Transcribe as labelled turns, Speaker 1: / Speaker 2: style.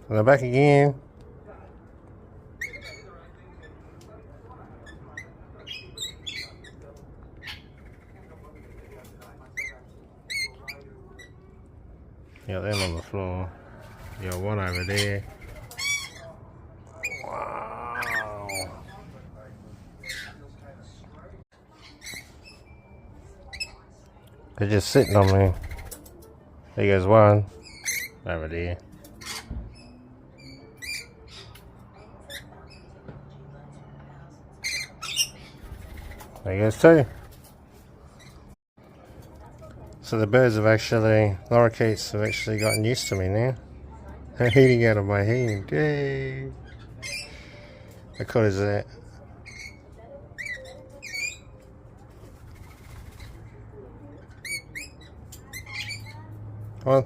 Speaker 1: And they're back again. Yeah, they're on the floor. You got one over there. Wow. They're just sitting on me. There goes one. Over there. There goes two. So the birds have actually, lorikeets have actually gotten used to me now. They're eating out of my hand. Yay! How cool is that? Come on.